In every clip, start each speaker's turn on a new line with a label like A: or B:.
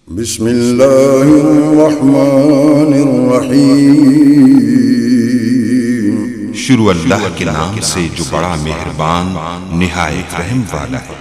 A: बिस्मिल्लाहिर्रहमानिर्रहीम। शुरू अल्लाह के नाम से जो बड़ा मेहरबान निहायत रहम वाला है।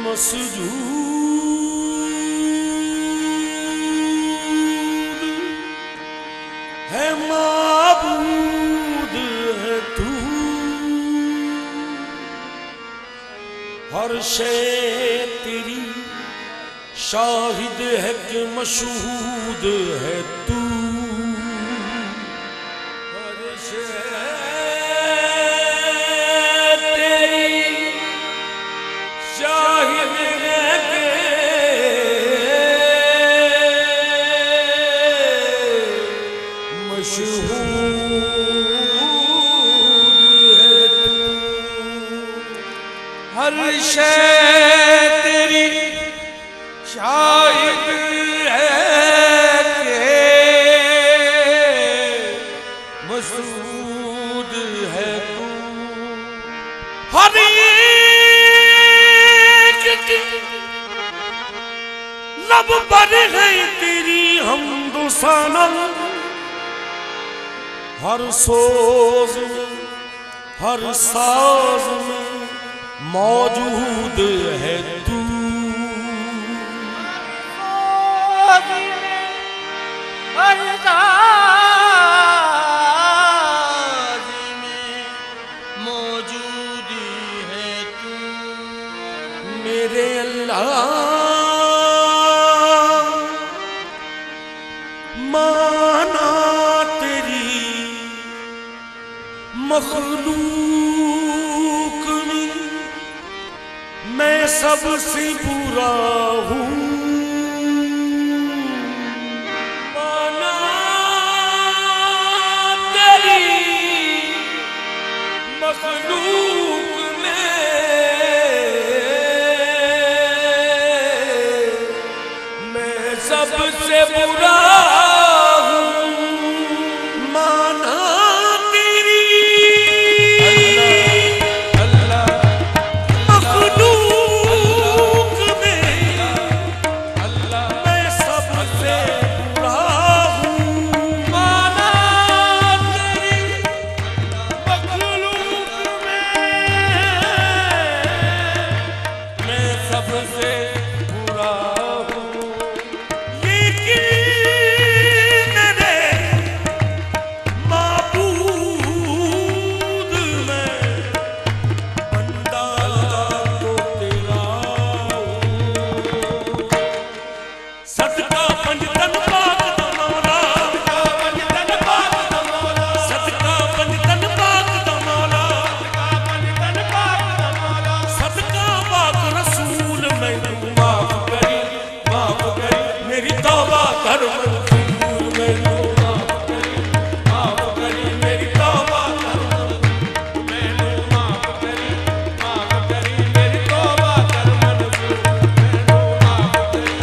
B: मसजूद है माबूद है तू, हर शे तेरी शाहिद है कि मशहूद है तू। हर शे तेरी शाहिद है के मसूद है तू। हर एक लब पर है तेरी हमदो सना, हर सोज हर साज में मौजूद है तू। हर साज में मौजूद है तू। मेरे अल्लाह माना तेरी मखलूक में मैं सबसे बुरा हूँ। सबसे बुरा हूँ, माना तेरी मखलूक में, मैं सबसे बुरा हूँ, माना तेरी मखलूक में, मैं सबसे बुरा हूँ। लेकिन मेरे माबूद में बंदा तो तेरा हूँ। सदका पंजतन पाक दा मौला, सदका पंजतन पाक दा मौला, सदका पाक रसूल मैनू माफ करी, माफ करी मेरी तौबा कर मंजूर, मैनू माफ करी, माफ करी मेरी तौबा कर मंजूर, मैनू माफ करी, माफ करी मेरी तौबा कर मंजूर, मैनू माफ करी,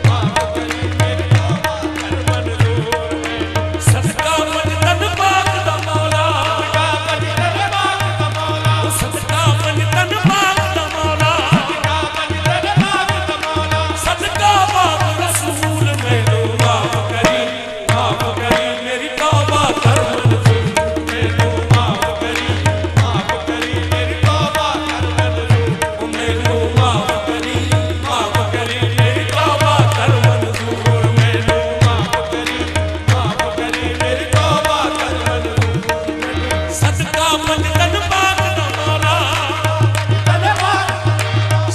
B: माफ करी मेरी तौबा कर मंजूर। सदका पंजतन पाक दा मौला, सदका पंजतन पाक दा मौला, सदका पाक रसूल मैनू माफ करी, माफ करी मेरी तौबा कर मंजूर, मैनू माफ करी, माफ करी मेरी तौबा कर मंजूर, मैनू माफ करी, माफ करी मेरी तौबा कर मंजूर, मैनू माफ करी, माफ करी मेरी तौबा कर मंजूर। सदका पंजतन पाक दा मौला,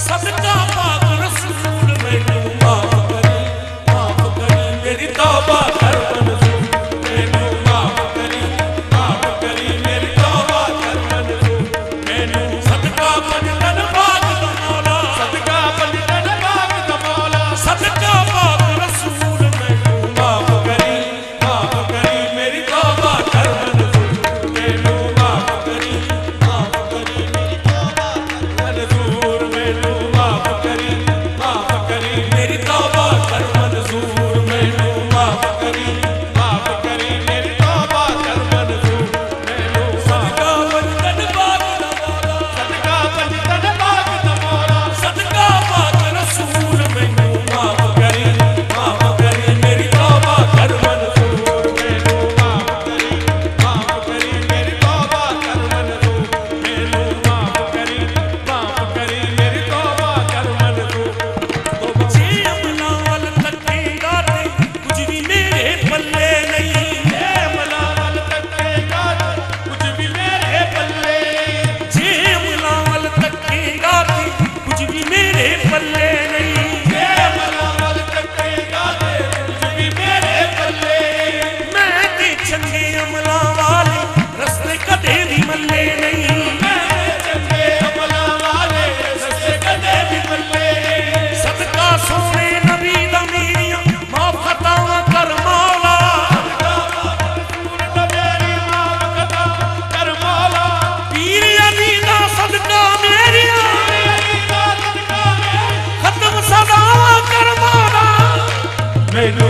B: सदका पाक रसूल मैनू माफ करी, माफ करी मेरी तौबा कर मंजूर, मैनू माफ करी, माफ करी मेरी तौबा कर मंजूर, मैनू सदका पंजतन पाक दा मौला, सदका पंजतन पाक दा मौला, सदका पाक रसूल मैनू माफ करी, माफ करी मेरी तौबा कर मंजूर, मैनू माफ करी, माफ करी मेरी तौबा कर मंजूर, मैनू माफ करी, माफ करी मेरी तौबा कर मंजूर, मैनू माफ करी, माफ करी मेरी तौबा कर मंजूर, मैनू सदका पंजतन पाक दा मौला, सदका पंजतन पाक दा मौला, सदका पाक रसूल मैनू माफ करी, माफ करी मेरी तौबा कर मंजूर, मैनू माफ करी, माफ करी मेरी तौबा कर मंजूर, मैनू माफ करी, माफ करी मेरी तौबा कर मंजूर। तो जे अमला वल तकेगा ते कुछ भी मेरे पल्ले नहीं, जे अमला वल तकेगा ते कुछ भी मेरे पल्ले, जे अमला वल तकेगा ते कुछ भी मेरे पल्ले नहीं, जे अमला वल तकेगा ते कुछ भी मेरे पल्ले, मैं ते चंगे अमला वाले रस्ते कदे भी मल्ले नहीं, मैं ते चंगे अमला वाले रस्ते कदे भी मल्ले। सदका सोने नबी दा मेरियां माफ खतावां कर मौला, कर मौला, पीर अली दा सदका मेरियां खत्म सदावां कर मौला, मैनू